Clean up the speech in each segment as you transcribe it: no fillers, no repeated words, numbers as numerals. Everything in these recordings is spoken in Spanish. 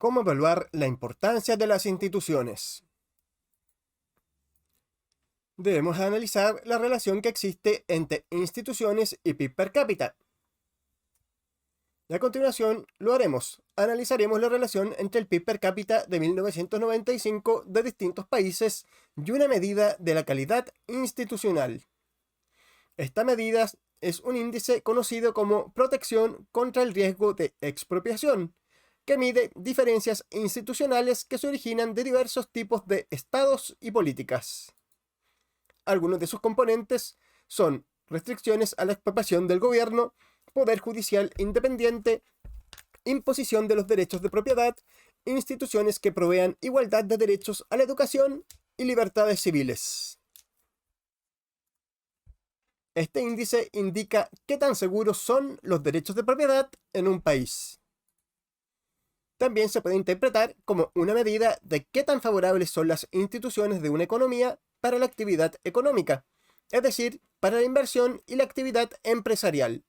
¿Cómo evaluar la importancia de las instituciones? Debemos analizar la relación que existe entre instituciones y PIB per cápita. Y a continuación lo haremos. Analizaremos la relación entre el PIB per cápita de 1995 de distintos países y una medida de la calidad institucional. Esta medida es un índice conocido como protección contra el riesgo de expropiación, que mide diferencias institucionales que se originan de diversos tipos de estados y políticas. Algunos de sus componentes son restricciones a la expropiación del gobierno, poder judicial independiente, imposición de los derechos de propiedad, instituciones que provean igualdad de derechos a la educación y libertades civiles. Este índice indica qué tan seguros son los derechos de propiedad en un país. También se puede interpretar como una medida de qué tan favorables son las instituciones de una economía para la actividad económica, es decir, para la inversión y la actividad empresarial.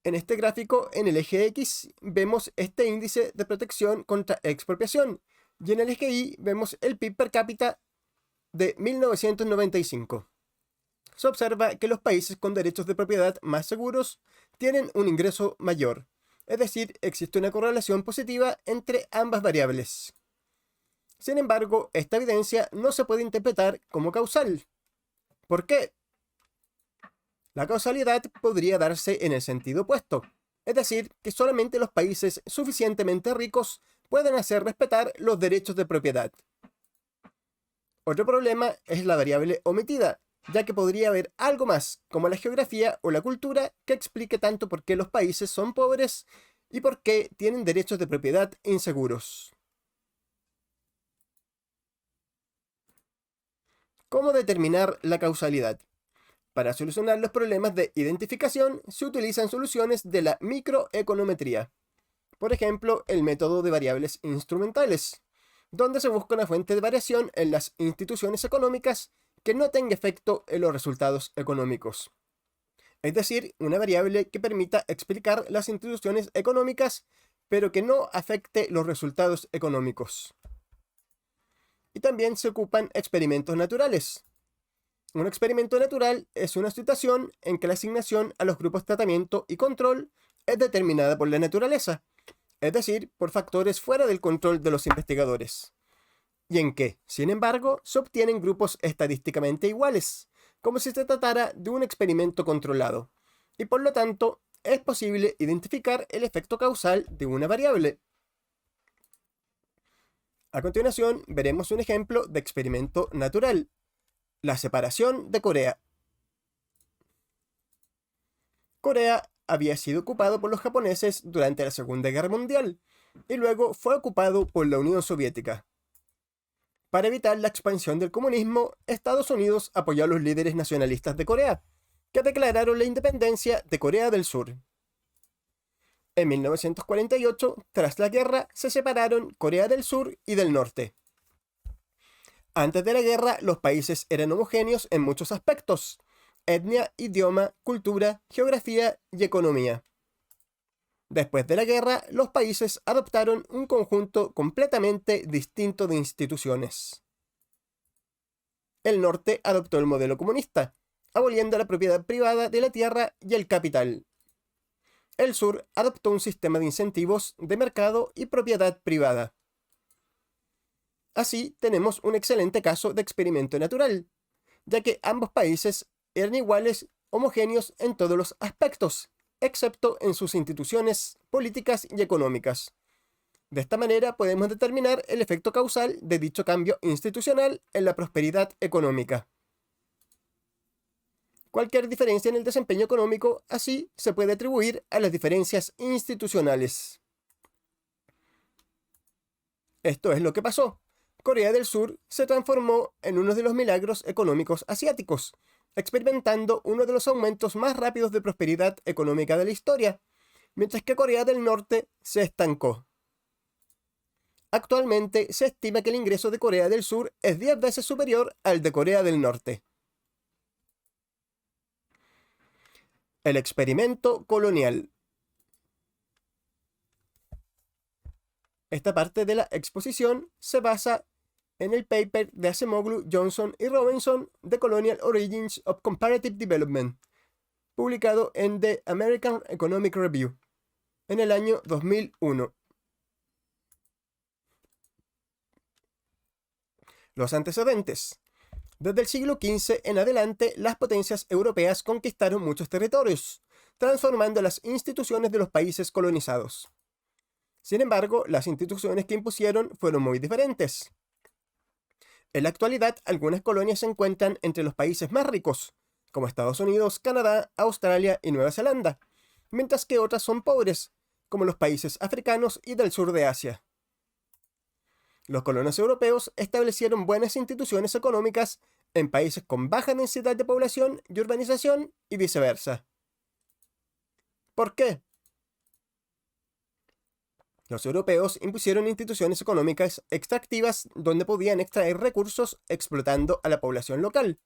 En este gráfico, en el eje X, vemos este índice de protección contra expropiación, y en el eje Y vemos el PIB per cápita de 1995. Se observa que los países con derechos de propiedad más seguros tienen un ingreso mayor, es decir, existe una correlación positiva entre ambas variables. Sin embargo, esta evidencia no se puede interpretar como causal. ¿Por qué? La causalidad podría darse en el sentido opuesto, es decir, que solamente los países suficientemente ricos pueden hacer respetar los derechos de propiedad. Otro problema es la variable omitida, ya que podría haber algo más, como la geografía o la cultura, que explique tanto por qué los países son pobres y por qué tienen derechos de propiedad inseguros. ¿Cómo determinar la causalidad? Para solucionar los problemas de identificación se utilizan soluciones de la microeconometría. Por ejemplo, el método de variables instrumentales, donde se busca una fuente de variación en las instituciones económicas que no tenga efecto en los resultados económicos. Es decir, una variable que permita explicar las instituciones económicas, pero que no afecte los resultados económicos. Y también se ocupan experimentos naturales. Un experimento natural es una situación en que la asignación a los grupos de tratamiento y control es determinada por la naturaleza, es decir, por factores fuera del control de los investigadores, y en que, sin embargo, se obtienen grupos estadísticamente iguales, como si se tratara de un experimento controlado, y por lo tanto es posible identificar el efecto causal de una variable. A continuación, veremos un ejemplo de experimento natural: la separación de Corea. Corea había sido ocupado por los japoneses durante la Segunda Guerra Mundial y luego fue ocupado por la Unión Soviética. Para evitar la expansión del comunismo, Estados Unidos apoyó a los líderes nacionalistas de Corea, que declararon la independencia de Corea del Sur. En 1948, tras la guerra, se separaron Corea del Sur y del Norte. Antes de la guerra, los países eran homogéneos en muchos aspectos: etnia, idioma, cultura, geografía y economía. Después de la guerra, los países adoptaron un conjunto completamente distinto de instituciones. El norte adoptó el modelo comunista, aboliendo la propiedad privada de la tierra y el capital. El sur adoptó un sistema de incentivos de mercado y propiedad privada. Así, tenemos un excelente caso de experimento natural, ya que ambos países eran iguales, homogéneos en todos los aspectos, excepto en sus instituciones políticas y económicas. De esta manera podemos determinar el efecto causal de dicho cambio institucional en la prosperidad económica. Cualquier diferencia en el desempeño económico así se puede atribuir a las diferencias institucionales. Esto es lo que pasó. Corea del Sur se transformó en uno de los milagros económicos asiáticos, experimentando uno de los aumentos más rápidos de prosperidad económica de la historia, mientras que Corea del Norte se estancó. Actualmente se estima que el ingreso de Corea del Sur es 10 veces superior al de Corea del Norte. El experimento colonial. Esta parte de la exposición se basa en el paper de Acemoglu, Johnson y Robinson, The Colonial Origins of Comparative Development, publicado en The American Economic Review en el año 2001. Los antecedentes. Desde el siglo XV en adelante, las potencias europeas conquistaron muchos territorios, transformando las instituciones de los países colonizados. Sin embargo, las instituciones que impusieron fueron muy diferentes. En la actualidad, algunas colonias se encuentran entre los países más ricos, como Estados Unidos, Canadá, Australia y Nueva Zelanda, mientras que otras son pobres, como los países africanos y del sur de Asia. Los colonos europeos establecieron buenas instituciones económicas en países con baja densidad de población y urbanización y viceversa. ¿Por qué? Los europeos impusieron instituciones económicas extractivas donde podían extraer recursos explotando a la población local.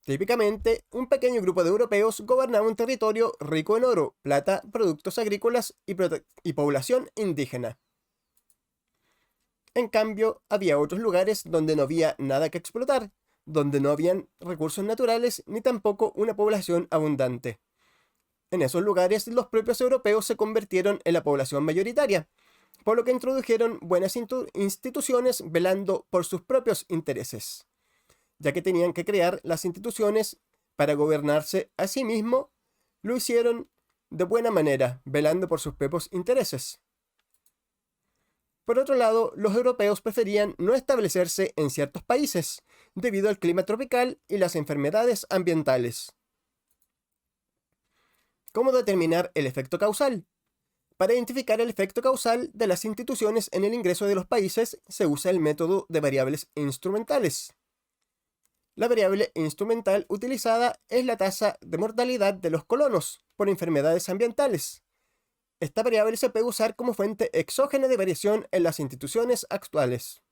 Típicamente, un pequeño grupo de europeos gobernaba un territorio rico en oro, plata, productos agrícolas y población indígena. En cambio, había otros lugares donde no había nada que explotar, donde no habían recursos naturales ni tampoco una población abundante. En esos lugares, los propios europeos se convirtieron en la población mayoritaria, por lo que introdujeron buenas instituciones velando por sus propios intereses, ya que tenían que crear las instituciones para gobernarse a sí mismos, lo hicieron de buena manera, velando por sus propios intereses. Por otro lado, los europeos preferían no establecerse en ciertos países, debido al clima tropical y las enfermedades ambientales. ¿Cómo determinar el efecto causal? Para identificar el efecto causal de las instituciones en el ingreso de los países, se usa el método de variables instrumentales. La variable instrumental utilizada es la tasa de mortalidad de los colonos por enfermedades ambientales. Esta variable se puede usar como fuente exógena de variación en las instituciones actuales.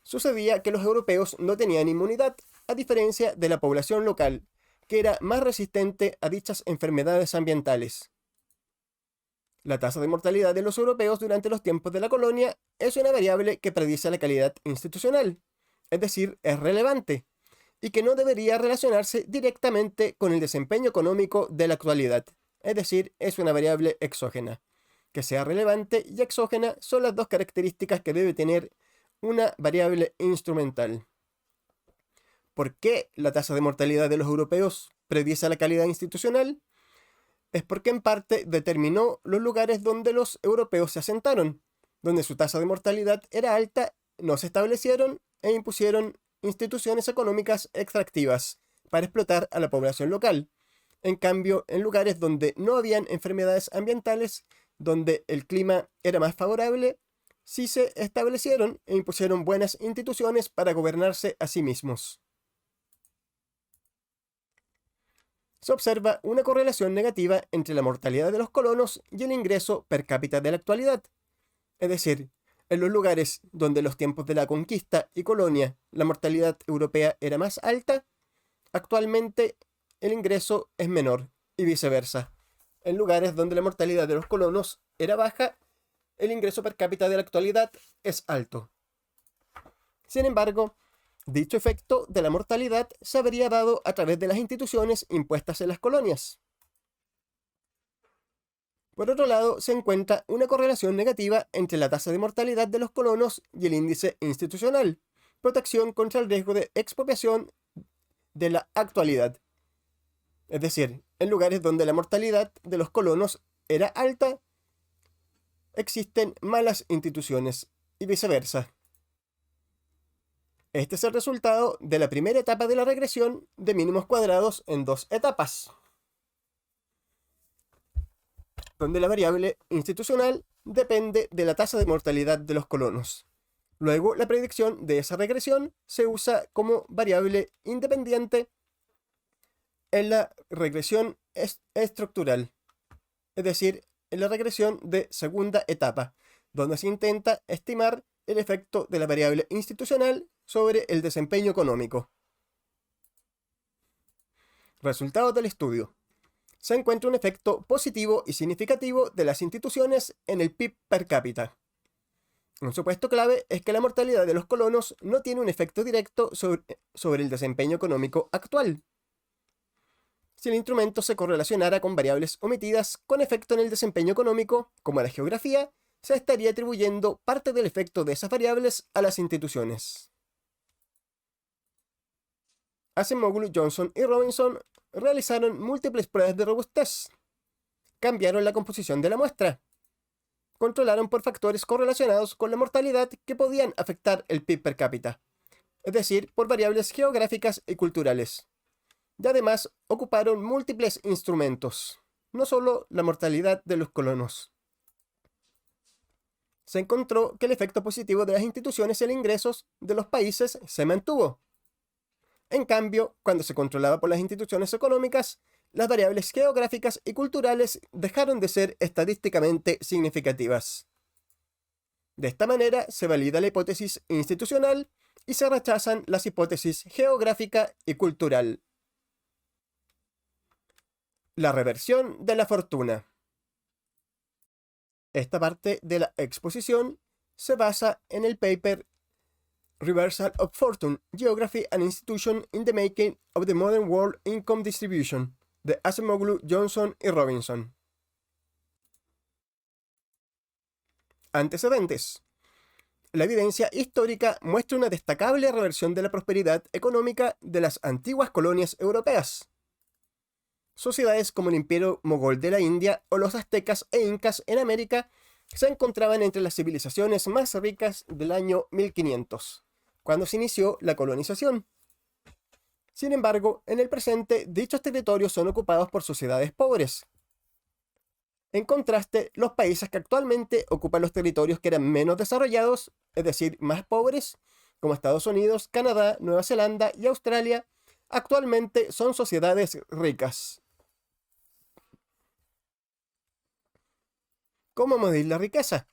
Sucedía que los europeos no tenían inmunidad, a diferencia de la población local, que era más resistente a dichas enfermedades ambientales. La tasa de mortalidad de los europeos durante los tiempos de la colonia es una variable que predice la calidad institucional, es decir, es relevante, y que no debería relacionarse directamente con el desempeño económico de la actualidad, es decir, es una variable exógena. Que sea relevante y exógena son las dos características que debe tener una variable instrumental. ¿Por qué la tasa de mortalidad de los europeos predice la calidad institucional? Es porque en parte determinó los lugares donde los europeos se asentaron, donde su tasa de mortalidad era alta, no se establecieron e impusieron instituciones económicas extractivas para explotar a la población local. En cambio, en lugares donde no habían enfermedades ambientales, donde el clima era más favorable, sí se establecieron e impusieron buenas instituciones para gobernarse a sí mismos. Se observa una correlación negativa entre la mortalidad de los colonos y el ingreso per cápita de la actualidad. Es decir, en los lugares donde en los tiempos de la conquista y colonia la mortalidad europea era más alta, actualmente el ingreso es menor y viceversa. En lugares donde la mortalidad de los colonos era baja, el ingreso per cápita de la actualidad es alto. Sin embargo, dicho efecto de la mortalidad se habría dado a través de las instituciones impuestas en las colonias. Por otro lado, se encuentra una correlación negativa entre la tasa de mortalidad de los colonos y el índice institucional, protección contra el riesgo de expropiación de la actualidad. Es decir, en lugares donde la mortalidad de los colonos era alta, existen malas instituciones y viceversa. Este es el resultado de la primera etapa de la regresión de mínimos cuadrados en dos etapas, donde la variable institucional depende de la tasa de mortalidad de los colonos. Luego, la predicción de esa regresión se usa como variable independiente en la regresión estructural, es decir, en la regresión de segunda etapa, donde se intenta estimar el efecto de la variable institucional sobre el desempeño económico. Resultados del estudio. se encuentra un efecto positivo y significativo de las instituciones en el PIB per cápita. Un supuesto clave es que la mortalidad de los colonos no tiene un efecto directo sobre el desempeño económico actual. Si el instrumento se correlacionara con variables omitidas con efecto en el desempeño económico, como la geografía, se estaría atribuyendo parte del efecto de esas variables a las instituciones. Acemoglu, Johnson y Robinson realizaron múltiples pruebas de robustez. Cambiaron la composición de la muestra. Controlaron por factores correlacionados con la mortalidad que podían afectar el PIB per cápita, es decir, por variables geográficas y culturales. Y además ocuparon múltiples instrumentos, no solo la mortalidad de los colonos. Se encontró que el efecto positivo de las instituciones en ingresos de los países se mantuvo. En cambio, cuando se controlaba por las instituciones económicas, las variables geográficas y culturales dejaron de ser estadísticamente significativas. De esta manera se valida la hipótesis institucional y se rechazan las hipótesis geográfica y cultural. La reversión de la fortuna. Esta parte de la exposición se basa en el paper Reversal of Fortune, Geography and Institution in the Making of the Modern World Income Distribution, de Acemoglu, Johnson y Robinson. Antecedentes. La evidencia histórica muestra una destacable reversión de la prosperidad económica de las antiguas colonias europeas. Sociedades como el Imperio Mogol de la India o los aztecas e incas en América se encontraban entre las civilizaciones más ricas del año 1500, cuando se inició la colonización. Sin embargo, en el presente, dichos territorios son ocupados por sociedades pobres. En contraste, los países que actualmente ocupan los territorios que eran menos desarrollados, es decir, más pobres, como Estados Unidos, Canadá, Nueva Zelanda y Australia, actualmente son sociedades ricas. ¿Cómo medir la riqueza?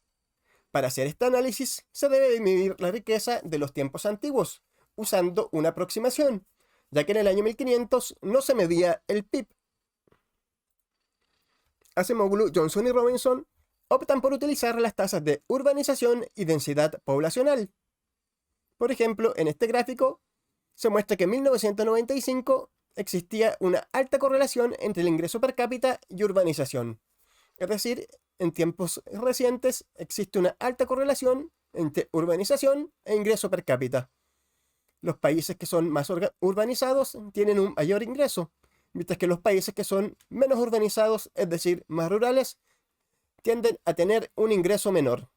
Para hacer este análisis, se debe medir la riqueza de los tiempos antiguos, usando una aproximación, ya que en el año 1500 no se medía el PIB. Acemoglu, Johnson y Robinson optan por utilizar las tasas de urbanización y densidad poblacional. Por ejemplo, en este gráfico se muestra que en 1995 existía una alta correlación entre el ingreso per cápita y urbanización. Es decir, en tiempos recientes existe una alta correlación entre urbanización e ingreso per cápita. Los países que son más urbanizados tienen un mayor ingreso, mientras que los países que son menos urbanizados, es decir, más rurales, tienden a tener un ingreso menor.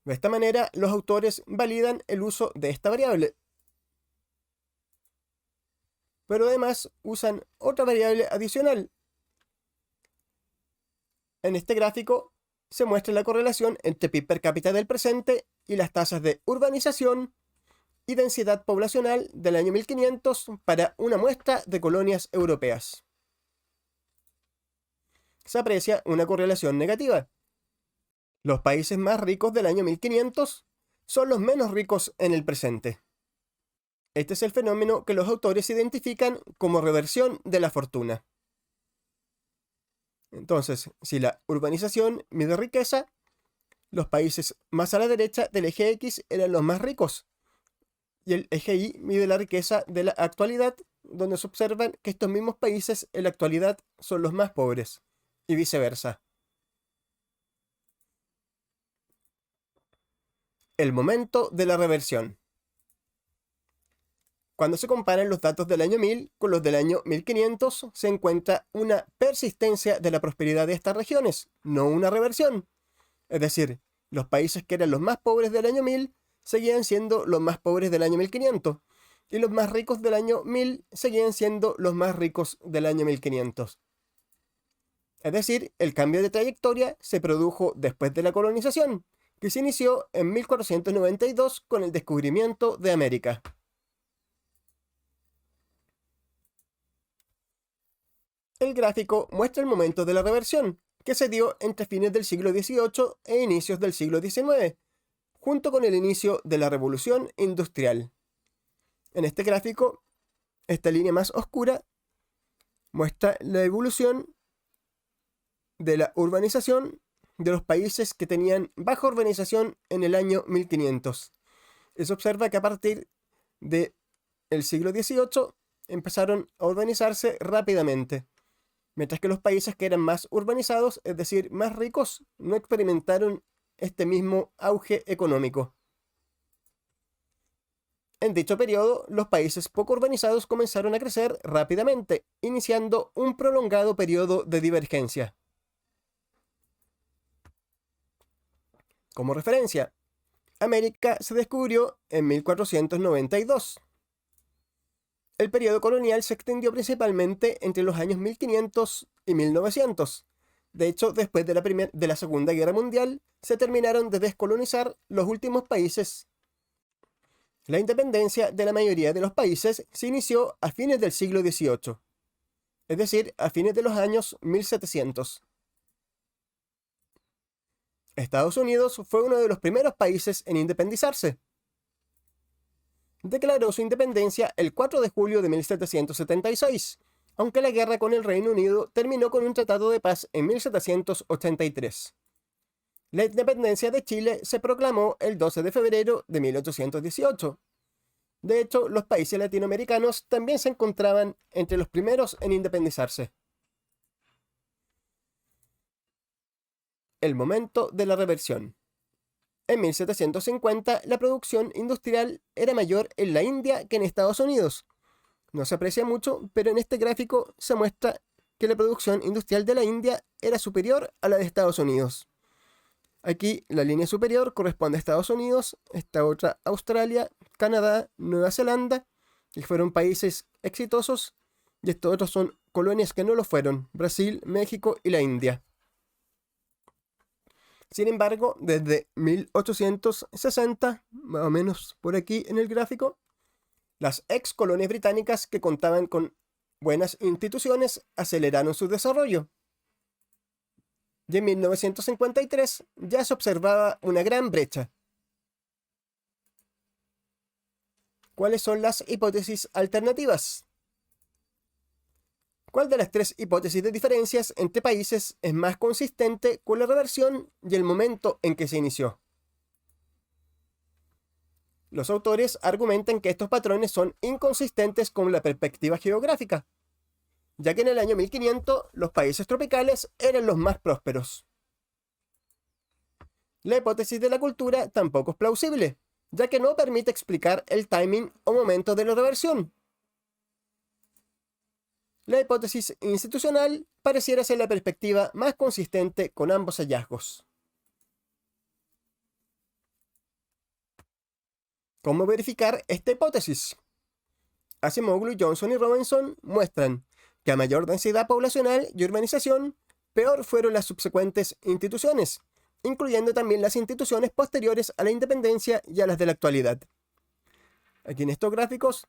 De esta manera, los autores validan el uso de esta variable. Pero además usan otra variable adicional. En este gráfico se muestra la correlación entre PIB per cápita del presente y las tasas de urbanización y densidad poblacional del año 1500 para una muestra de colonias europeas. Se aprecia una correlación negativa. Los países más ricos del año 1500 son los menos ricos en el presente. Este es el fenómeno que los autores identifican como reversión de la fortuna. Entonces, si la urbanización mide riqueza, los países más a la derecha del eje X eran los más ricos, y el eje Y mide la riqueza de la actualidad, donde se observan que estos mismos países en la actualidad son los más pobres, y viceversa. El momento de la reversión. Cuando se comparan los datos del año 1000 con los del año 1500, se encuentra una persistencia de la prosperidad de estas regiones, no una reversión. Es decir, los países que eran los más pobres del año 1000 seguían siendo los más pobres del año 1500, y los más ricos del año 1000 seguían siendo los más ricos del año 1500. Es decir, el cambio de trayectoria se produjo después de la colonización, que se inició en 1492 con el descubrimiento de América. El gráfico muestra el momento de la reversión, que se dio entre fines del siglo XVIII e inicios del siglo XIX, junto con el inicio de la Revolución Industrial. En este gráfico, esta línea más oscura muestra la evolución de la urbanización de los países que tenían baja urbanización en el año 1500. Se observa que a partir del siglo XVIII empezaron a urbanizarse rápidamente, mientras que los países que eran más urbanizados, es decir, más ricos, no experimentaron este mismo auge económico. En dicho periodo, los países poco urbanizados comenzaron a crecer rápidamente, iniciando un prolongado periodo de divergencia. Como referencia, América se descubrió en 1492. El periodo colonial se extendió principalmente entre los años 1500 y 1900. De hecho, después de la Segunda Guerra Mundial, se terminaron de descolonizar los últimos países. La independencia de la mayoría de los países se inició a fines del siglo XVIII, es decir, a fines de los años 1700. Estados Unidos fue uno de los primeros países en independizarse. Declaró su independencia el 4 de julio de 1776, aunque la guerra con el Reino Unido terminó con un tratado de paz en 1783. La independencia de Chile se proclamó el 12 de febrero de 1818. De hecho, los países latinoamericanos también se encontraban entre los primeros en independizarse. El momento de la reversión. En 1750, la producción industrial era mayor en la India que en Estados Unidos. No se aprecia mucho, pero en este gráfico se muestra que la producción industrial de la India era superior a la de Estados Unidos. Aquí la línea superior corresponde a Estados Unidos, esta otra Australia, Canadá, Nueva Zelanda, que fueron países exitosos, y estos otros son colonias que no lo fueron, Brasil, México y la India. Sin embargo, desde 1860, más o menos por aquí en el gráfico, las ex colonias británicas que contaban con buenas instituciones aceleraron su desarrollo. Y en 1953 ya se observaba una gran brecha. ¿Cuáles son las hipótesis alternativas? ¿Cuál de las tres hipótesis de diferencias entre países es más consistente con la reversión y el momento en que se inició? Los autores argumentan que estos patrones son inconsistentes con la perspectiva geográfica, ya que en el año 1500 los países tropicales eran los más prósperos. La hipótesis de la cultura tampoco es plausible, ya que no permite explicar el timing o momento de la reversión. La hipótesis institucional pareciera ser la perspectiva más consistente con ambos hallazgos. ¿Cómo verificar esta hipótesis? Acemoglu, Johnson y Robinson muestran que a mayor densidad poblacional y urbanización, peor fueron las subsecuentes instituciones, incluyendo también las instituciones posteriores a la independencia y a las de la actualidad. Aquí en estos gráficos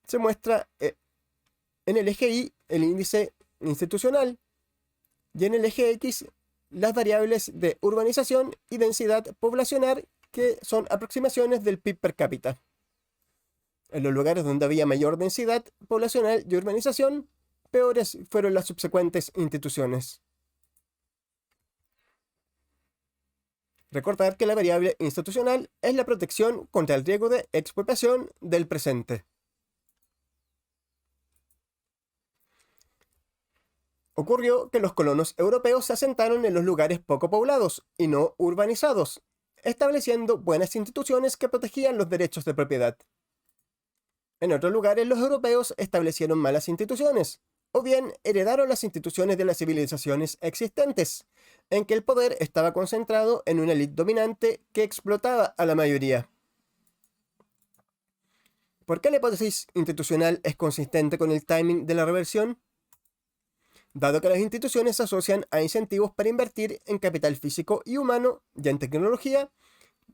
se muestra en el eje Y el índice institucional y en el eje X las variables de urbanización y densidad poblacional, que son aproximaciones del PIB per cápita. En los lugares donde había mayor densidad poblacional y urbanización, peores fueron las subsecuentes instituciones. Recordar que la variable institucional es la protección contra el riesgo de expropiación del presente. Ocurrió que los colonos europeos se asentaron en los lugares poco poblados y no urbanizados, estableciendo buenas instituciones que protegían los derechos de propiedad. En otros lugares los europeos establecieron malas instituciones, o bien heredaron las instituciones de las civilizaciones existentes, en que el poder estaba concentrado en una élite dominante que explotaba a la mayoría. ¿Por qué la hipótesis institucional es consistente con el timing de la reversión? Dado que las instituciones se asocian a incentivos para invertir en capital físico y humano y en tecnología,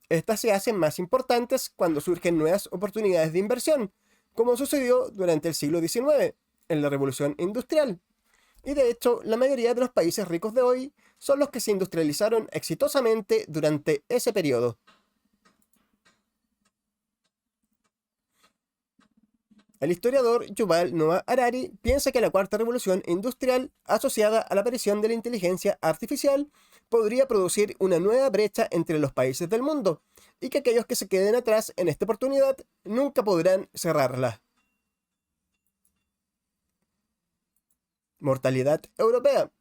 estas se hacen más importantes cuando surgen nuevas oportunidades de inversión, como sucedió durante el siglo XIX, en la Revolución Industrial. Y de hecho, la mayoría de los países ricos de hoy son los que se industrializaron exitosamente durante ese periodo. El historiador Yuval Noah Harari piensa que la cuarta revolución industrial, asociada a la aparición de la inteligencia artificial, podría producir una nueva brecha entre los países del mundo, y que aquellos que se queden atrás en esta oportunidad nunca podrán cerrarla. Mortalidad europea.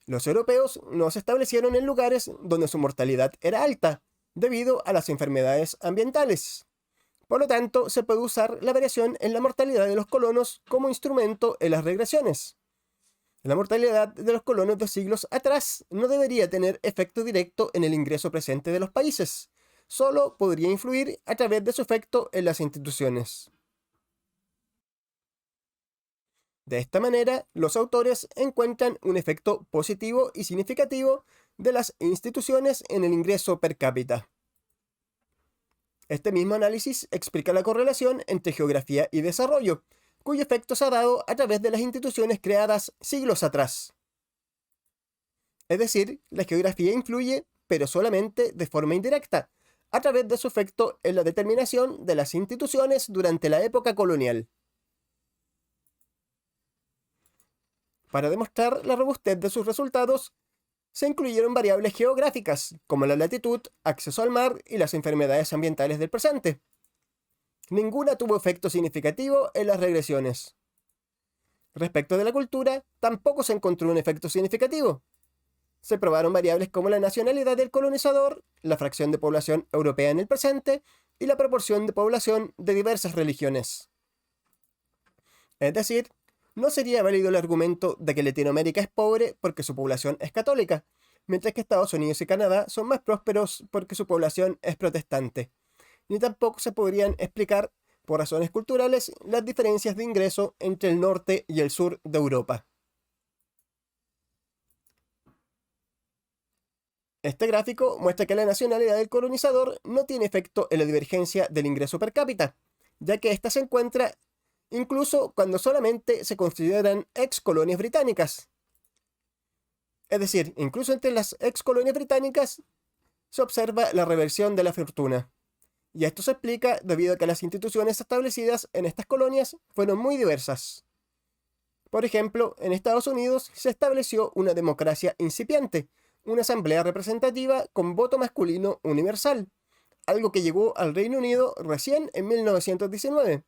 Los europeos no se establecieron en lugares donde su mortalidad era alta, debido a las enfermedades ambientales. Por lo tanto, se puede usar la variación en la mortalidad de los colonos como instrumento en las regresiones. La mortalidad de los colonos de siglos atrás no debería tener efecto directo en el ingreso presente de los países, solo podría influir a través de su efecto en las instituciones. De esta manera, los autores encuentran un efecto positivo y significativo de las instituciones en el ingreso per cápita. Este mismo análisis explica la correlación entre geografía y desarrollo, cuyo efecto se ha dado a través de las instituciones creadas siglos atrás. Es decir, la geografía influye, pero solamente de forma indirecta, a través de su efecto en la determinación de las instituciones durante la época colonial. Para demostrar la robustez de sus resultados, se incluyeron variables geográficas, como la latitud, acceso al mar y las enfermedades ambientales del presente. Ninguna tuvo efecto significativo en las regresiones. Respecto de la cultura, tampoco se encontró un efecto significativo. Se probaron variables como la nacionalidad del colonizador, la fracción de población europea en el presente y la proporción de población de diversas religiones. Es decir, no sería válido el argumento de que Latinoamérica es pobre porque su población es católica, mientras que Estados Unidos y Canadá son más prósperos porque su población es protestante. Ni tampoco se podrían explicar, por razones culturales, las diferencias de ingreso entre el norte y el sur de Europa. Este gráfico muestra que la nacionalidad del colonizador no tiene efecto en la divergencia del ingreso per cápita, ya que ésta se encuentra incluso cuando solamente se consideran ex colonias británicas. Es decir, incluso entre las ex colonias británicas se observa la reversión de la fortuna. Y esto se explica debido a que las instituciones establecidas en estas colonias fueron muy diversas. Por ejemplo, en Estados Unidos se estableció una democracia incipiente, una asamblea representativa con voto masculino universal, algo que llegó al Reino Unido recién en 1919.